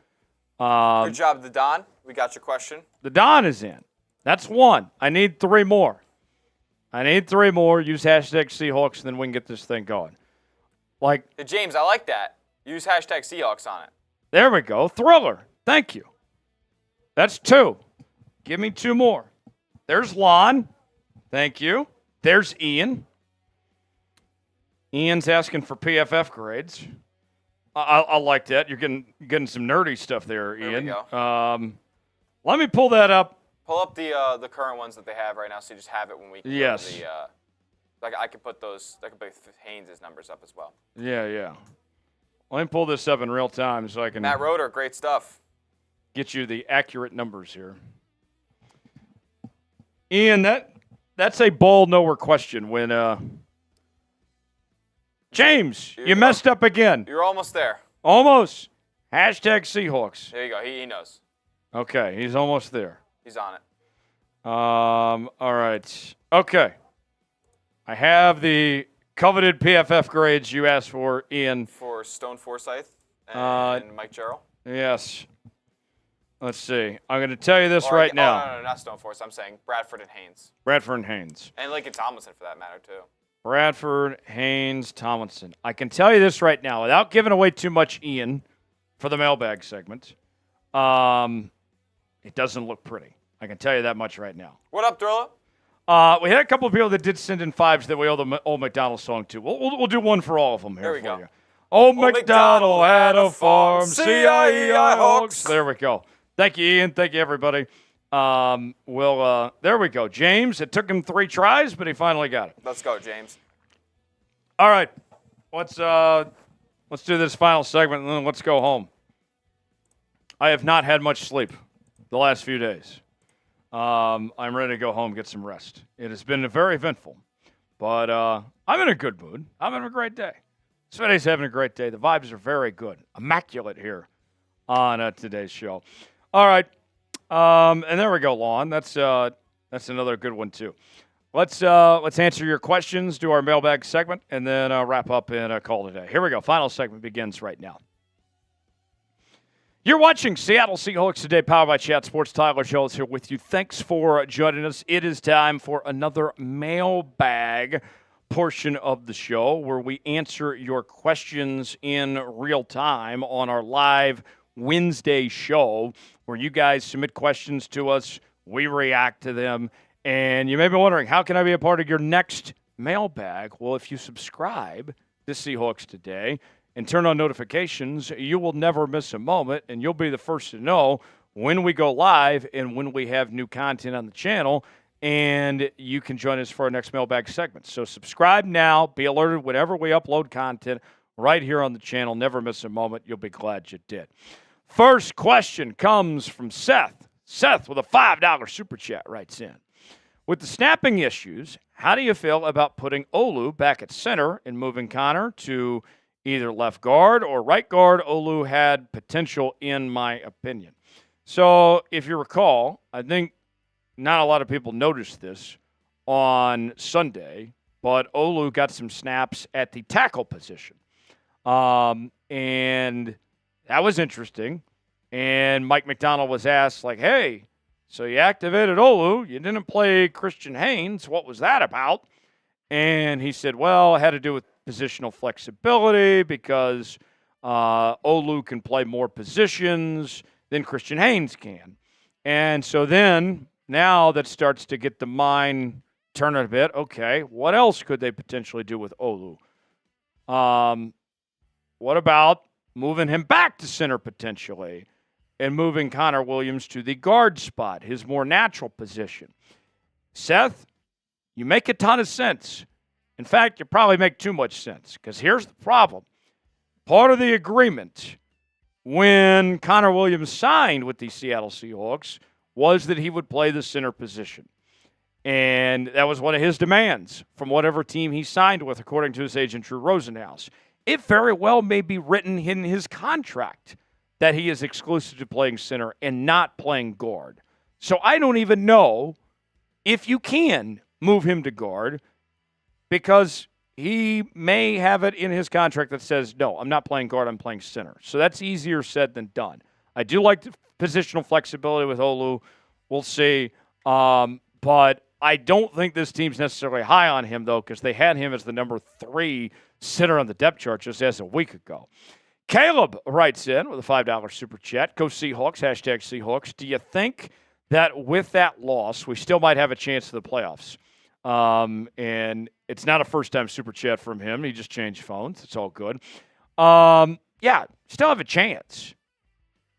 Good job, the Don. We got your question. The Don is in. That's one. I need 3 more. Use #Seahawks, and then we can get this thing going. Hey, James, I like that. Use #Seahawks on it. There we go. Thriller. Thank you. That's 2. Give me 2 more. There's Lon. Thank you. There's Ian. Ian's asking for PFF grades. I like that. You're getting some nerdy stuff there, Ian. There we go. Let me pull that up. Pull up the current ones that they have right now, so you just have it when we can go to the I could put those. I could put Haynes' numbers up as well. Yeah. Let me pull this up in real time so I can. Matt Roeder, great stuff. Get you the accurate numbers here. Ian, that's a ball nowhere question when James, you messed up again. You're almost there. Almost. #Seahawks. There you go. He knows. Okay, he's almost there. He's on it. All right. Okay. I have the coveted PFF grades you asked for, Ian. For Stone Forsyth and Mike Jarrell. Yes. Let's see. I'm going to tell you this now. No, not Stone Forsyth. I'm saying Bradford and Haynes. And Lincoln Tomlinson, for that matter, too. Bradford, Haynes, Tomlinson. I can tell you this right now, without giving away too much, Ian, for the mailbag segment. It doesn't look pretty. I can tell you that much right now. What up, Drilla? We had a couple of people that did send in 5s that we owe the Old McDonald song to. We'll do one for all of them here. There we go. You. Old McDonald had a farm, C-I-E-I Hawks. There we go. Thank you, Ian. Thank you, everybody. There we go. James, it took him 3 tries, but he finally got it. Let's go, James. All right. Let's do this final segment, and then let's go home. I have not had much sleep the last few days. I'm ready to go home, get some rest. It has been very eventful, but I'm in a good mood. I'm having a great day. Smitty's having a great day. The vibes are very good. Immaculate here on today's show. All right. And there we go, Lon. That's another good one, too. Let's answer your questions, do our mailbag segment, and then wrap up and call it a day. Here we go. Final segment begins right now. You're watching Seattle Seahawks Today, powered by Chat Sports. Tyler Jones here with you. Thanks for joining us. It is time for another mailbag portion of the show where we answer your questions in real time on our live Wednesday show where you guys submit questions to us, we react to them, and you may be wondering, how can I be a part of your next mailbag? Well, if you subscribe to Seahawks Today and turn on notifications, you will never miss a moment, and you'll be the first to know when we go live and when we have new content on the channel, and you can join us for our next mailbag segment. So subscribe now. Be alerted whenever we upload content right here on the channel. Never miss a moment. You'll be glad you did. First question comes from Seth. Seth with a $5 super chat writes in. With the snapping issues, how do you feel about putting Olu back at center and moving Connor to either left guard or right guard? Olu had potential, in my opinion. So if you recall, I think not a lot of people noticed this on Sunday, but Olu got some snaps at the tackle position. And that was interesting. And Mike McDonald was asked, like, hey, so you activated Olu. You didn't play Christian Haynes. What was that about? And he said, well, it had to do with positional flexibility because Olu can play more positions than Christian Haynes can. And so then now that starts to get the mind turning a bit. Okay, what else could they potentially do with Olu? What about moving him back to center potentially and moving Connor Williams to the guard spot, his more natural position? Seth, you make a ton of sense. In fact, you probably make too much sense because here's the problem. Part of the agreement when Connor Williams signed with the Seattle Seahawks was that he would play the center position. And that was one of his demands from whatever team he signed with, according to his agent, Drew Rosenhaus. It very well may be written in his contract that he is exclusive to playing center and not playing guard. So I don't even know if you can move him to guard because he may have it in his contract that says, no, I'm not playing guard, I'm playing center. So that's easier said than done. I do like the positional flexibility with Olu. We'll see. But I don't think this team's necessarily high on him, though, because they had him as the number 3 center on the depth chart just as a week ago. Caleb writes in with a $5 super chat. Go Seahawks, hashtag Seahawks. Do you think that with that loss, we still might have a chance to the playoffs? And it's not a first-time super chat from him. He just changed phones. It's all good. Yeah, still have a chance.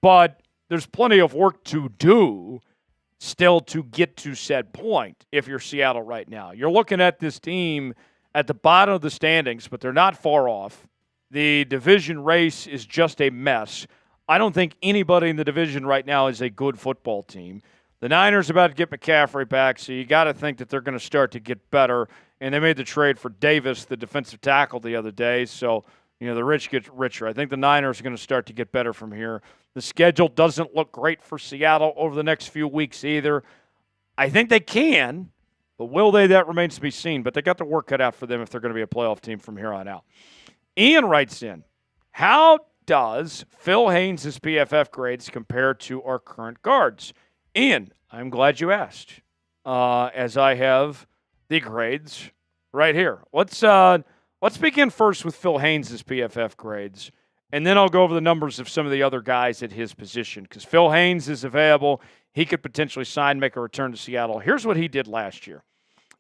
But there's plenty of work to do still to get to said point if you're Seattle right now. You're looking at this team at the bottom of the standings, but they're not far off. The division race is just a mess. I don't think anybody in the division right now is a good football team. The Niners are about to get McCaffrey back, so you got to think that they're going to start to get better. And they made the trade for Davis, the defensive tackle, the other day. So, you know, the rich get richer. I think the Niners are going to start to get better from here. The schedule doesn't look great for Seattle over the next few weeks either. I think they can, but will they? That remains to be seen. But they got the work cut out for them if they're going to be a playoff team from here on out. Ian writes in, how does Phil Haynes' PFF grades compare to our current guards? Ian, I'm glad you asked, as I have the grades right here. Let's begin first with Phil Haynes' PFF grades, and then I'll go over the numbers of some of the other guys at his position, because Phil Haynes is available. He could potentially sign, make a return to Seattle. Here's what he did last year.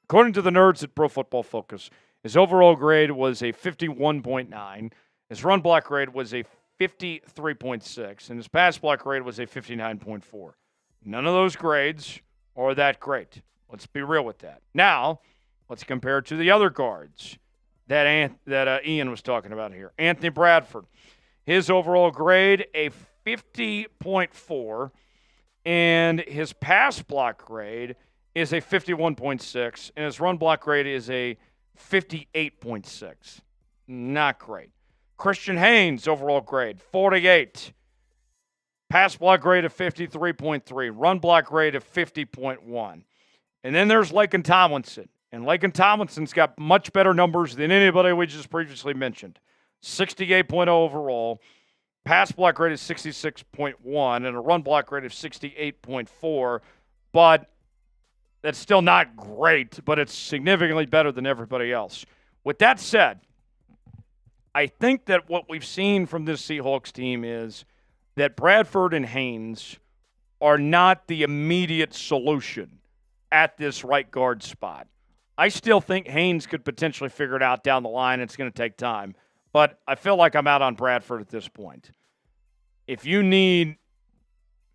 According to the nerds at Pro Football Focus, his overall grade was a 51.9. His run block grade was a 53.6, and his pass block grade was a 59.4. None of those grades are that great. Let's be real with that. Now, let's compare it to the other guards that Ian was talking about here. Anthony Bradford, his overall grade, a 50.4, and his pass block grade is a 51.6, and his run block grade is a 58.6. Not great. Christian Haynes, overall grade, 48. Pass block grade of 53.3. Run block grade of 50.1. And then there's Laken Tomlinson. And Laken Tomlinson's got much better numbers than anybody we just previously mentioned. 68.0 overall. Pass block rate is 66.1 and a run block rate of 68.4. But that's still not great, but it's significantly better than everybody else. With that said, I think that what we've seen from this Seahawks team is that Bradford and Haynes are not the immediate solution at this right guard spot. I still think Haynes could potentially figure it out down the line. It's going to take time. But I feel like I'm out on Bradford at this point. If you need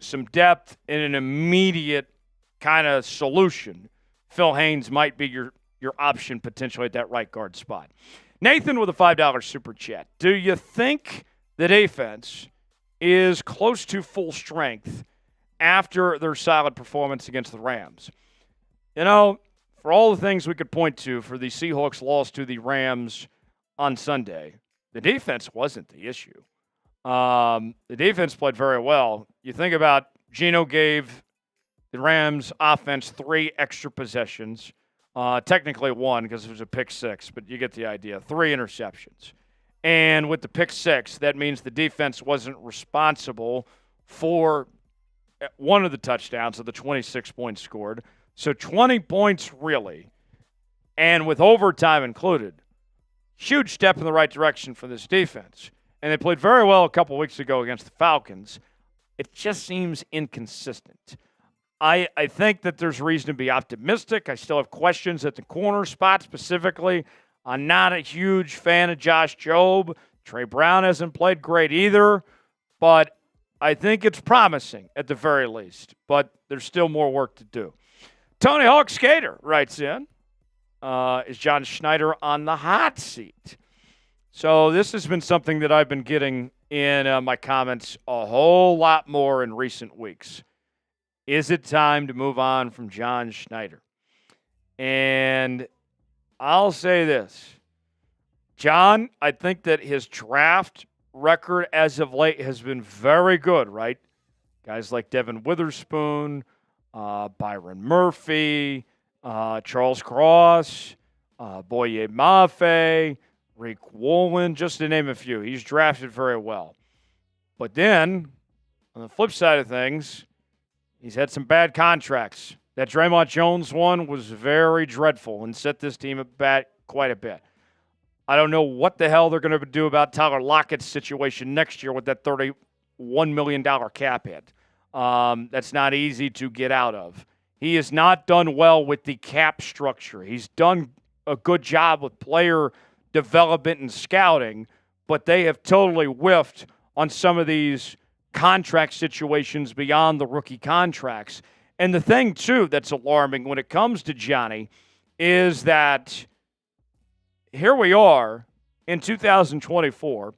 some depth in an immediate kind of solution, Phil Haynes might be your option potentially at that right guard spot. Nathan with a $5 super chat. Do you think the defense is close to full strength after their solid performance against the Rams? You know, for all the things we could point to for the Seahawks' loss to the Rams on Sunday, the defense wasn't the issue. The defense played very well. You think about Geno gave the Rams offense 3 extra possessions. Technically 1 because it was a pick 6, but you get the idea. 3 interceptions. And with the pick 6, that means the defense wasn't responsible for one of the touchdowns of the 26 points scored. So 20 points really, and with overtime included. Huge step in the right direction for this defense. And they played very well a couple weeks ago against the Falcons. It just seems inconsistent. I think that there's reason to be optimistic. I still have questions at the corner spot specifically. I'm not a huge fan of Josh Jobe. Trey Brown hasn't played great either. But I think it's promising at the very least. But there's still more work to do. Tony Hawk Skater writes in, is John Schneider on the hot seat? So this has been something that I've been getting in my comments a whole lot more in recent weeks. Is it time to move on from John Schneider? And I'll say this. John, I think that his draft record as of late has been very good, right? Guys like Devon Witherspoon, Byron Murphy, Charles Cross, Boye Mafe, Rick Woolen, just to name a few. He's drafted very well. But then, on the flip side of things, he's had some bad contracts. That Draymond Jones one was very dreadful and set this team back quite a bit. I don't know what the hell they're going to do about Tyler Lockett's situation next year with that $31 million cap hit. That's not easy to get out of. He has not done well with the cap structure. He's done a good job with player development and scouting, but they have totally whiffed on some of these contract situations beyond the rookie contracts. And the thing, too, that's alarming when it comes to Johnny is that here we are in 2024,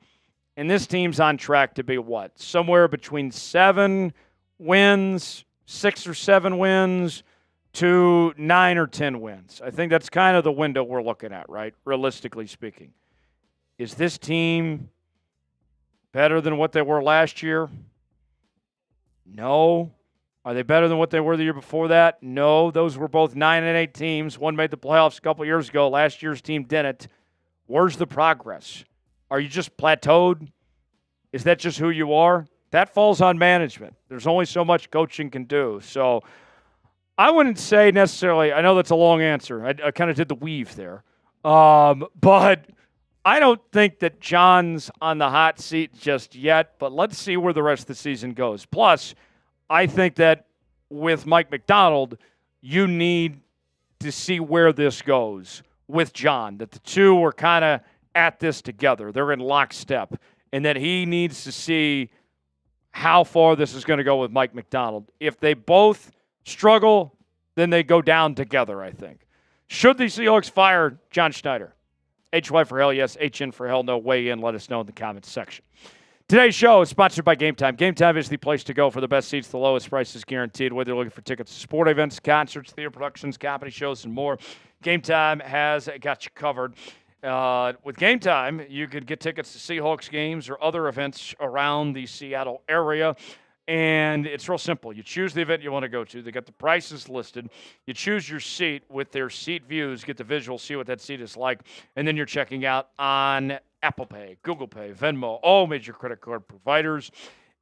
and this team's on track to be what? Somewhere between 7 wins, 6 or 7 wins, to 9 or 10 wins. I think that's kind of the window we're looking at, right? Realistically speaking. Is this team better than what they were last year? No. Are they better than what they were the year before that? No. Those were both 9 and 8 teams. One made the playoffs a couple years ago. Last year's team didn't. Where's the progress? Are you just plateaued? Is that just who you are? That falls on management. There's only so much coaching can do. So I wouldn't say necessarily, I know that's a long answer. I kind of did the weave there. But I don't think that John's on the hot seat just yet, but let's see where the rest of the season goes. Plus, I think that with Mike Macdonald, you need to see where this goes with John, that the two are kind of at this together. They're in lockstep, and that he needs to see how far this is going to go with Mike Macdonald. If they both struggle, then they go down together, I think. Should the Seahawks fire John Schneider? HY for hell, yes. HN for hell, no. Weigh in. Let us know in the comments section. Today's show is sponsored by Game Time. Game Time is the place to go for the best seats, the lowest prices guaranteed, whether you're looking for tickets to sport events, concerts, theater productions, comedy shows, and more. Game Time has got you covered. With Game Time, you could get tickets to Seahawks games or other events around the Seattle area. And it's real simple. You choose the event you want to go to. They got the prices listed. You choose your seat with their seat views, get the visual, see what that seat is like, and then you're checking out on Apple Pay, Google Pay, Venmo, all major credit card providers.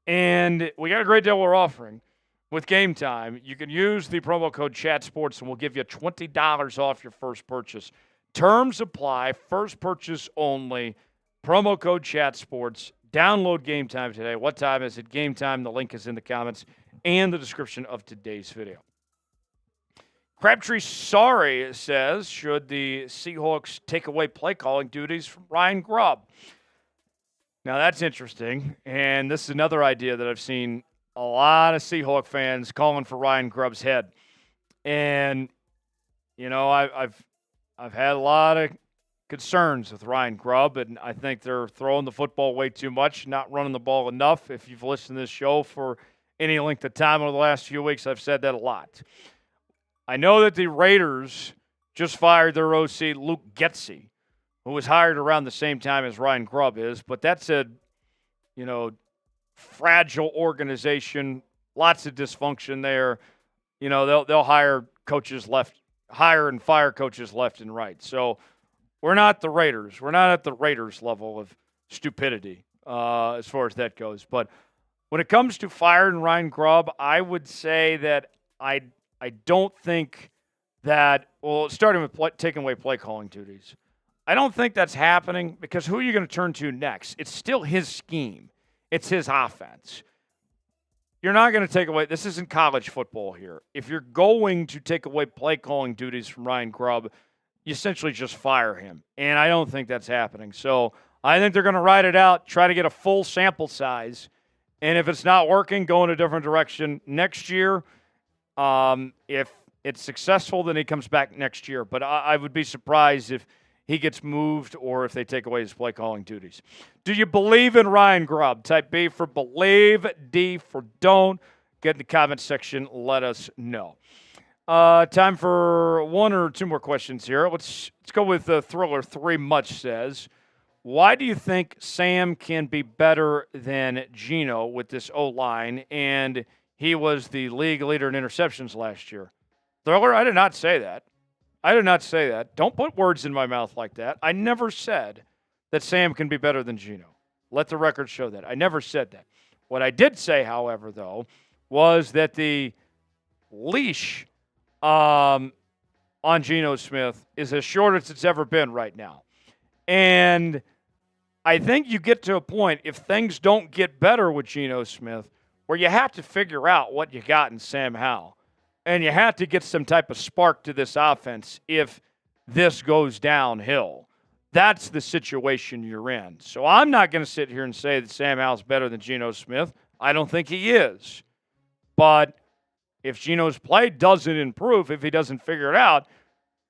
And we got a great deal we're offering. With Game Time, you can use the promo code ChatSports, and we'll give you $20 off your first purchase. Terms apply, first purchase only, promo code ChatSports. Download Game Time today. What time is it? Game Time. The link is in the comments and the description of today's video. Crabtree Sorry says, should the Seahawks take away play calling duties from Ryan Grubb? Now, that's interesting, and this is another idea that I've seen a lot of Seahawk fans calling for Ryan Grubb's head. And, you know, I've had a lot of concerns with Ryan Grubb, and I think they're throwing the football way too much, not running the ball enough. If you've listened to this show for any length of time over the last few weeks, I've said that a lot. I know that the Raiders just fired their OC, Luke Getsy, who was hired around the same time as Ryan Grubb is, but that's a, you know, fragile organization, lots of dysfunction there. You know, they'll hire and fire coaches left and right. So we're not the Raiders. We're not at the Raiders level of stupidity as far as that goes. But when it comes to firing Ryan Grubb, I would say that I don't think that, well, starting with taking away play calling duties, I don't think that's happening because who are you going to turn to next? It's still his scheme. It's his offense. You're not going to take away – this isn't college football here. If you're going to take away play calling duties from Ryan Grubb, you essentially just fire him. And I don't think that's happening. So I think they're going to ride it out, try to get a full sample size. And if it's not working, go in a different direction next year. If it's successful, then he comes back next year. But I would be surprised if he gets moved or if they take away his play calling duties. Do you believe in Ryan Grubb? Type B for believe, D for don't. Get in the comment section. Let us know. Time for one or two more questions here. Let's go with Thriller 3 Much says, why do you think Sam can be better than Geno with this O-line, and he was the league leader in interceptions last year? Thriller, I did not say that. I did not say that. Don't put words in my mouth like that. I never said that Sam can be better than Geno. Let the record show that. I never said that. What I did say, however, though, was that the leash on Geno Smith is as short as it's ever been right now. And I think you get to a point, if things don't get better with Geno Smith, where you have to figure out what you got in Sam Howell. And you have to get some type of spark to this offense if this goes downhill. That's the situation you're in. So I'm not going to sit here and say that Sam Howell's better than Geno Smith. I don't think he is. But if Geno's play doesn't improve, if he doesn't figure it out,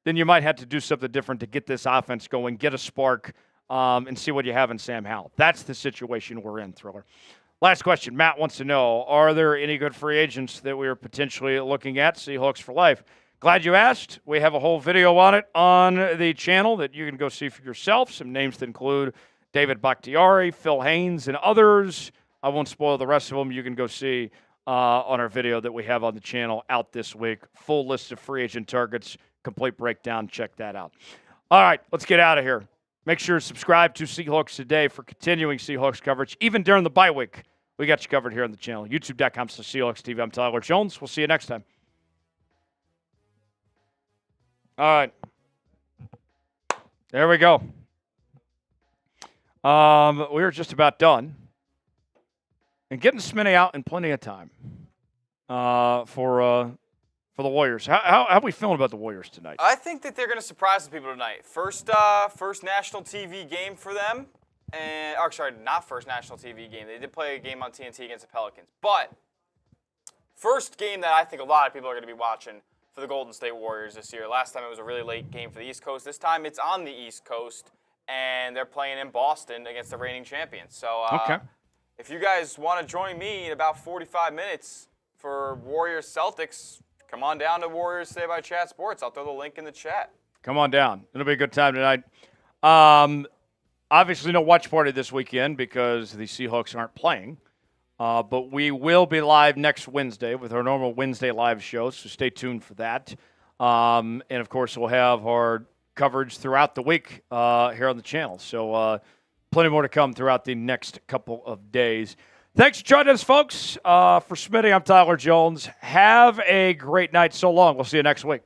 then you might have to do something different to get this offense going, get a spark, and see what you have in Sam Howell. That's the situation we're in, Thriller. Last question. Matt wants to know, are there any good free agents that we are potentially looking at? Seahawks for life. Glad you asked. We have a whole video on it on the channel that you can go see for yourself. Some names that include David Bakhtiari, Phil Haynes, and others. I won't spoil the rest of them. You can go see on our video that we have on the channel out this week. Full list of free agent targets, complete breakdown. Check that out. All right, let's get out of here. Make sure to subscribe to Seahawks Today for continuing Seahawks coverage, even during the bye week. We got you covered here on the channel. YouTube.com/Seahawks TV. I'm Tyler Jones. We'll see you next time. All right. There we go. We're just about done. And getting Smitty out in plenty of time for the Warriors. How are we feeling about the Warriors tonight? I think that they're going to surprise the people tonight. First national TV game for them. Not first national TV game. They did play a game on TNT against the Pelicans. But first game that I think a lot of people are going to be watching for the Golden State Warriors this year. Last time it was a really late game for the East Coast. This time it's on the East Coast, and they're playing in Boston against the reigning champions. So if you guys want to join me in about 45 minutes for Warriors-Celtics, come on down to Warriors Today by Chat Sports. I'll throw the link in the chat. Come on down. It'll be a good time tonight. Obviously, no watch party this weekend because the Seahawks aren't playing. But we will be live next Wednesday with our normal Wednesday live show, so stay tuned for that. And, of course, we'll have our coverage throughout the week here on the channel. So plenty more to come throughout the next couple of days. Thanks for joining us, folks. For Smitty, I'm Tyler Jones. Have a great night. So long. We'll see you next week.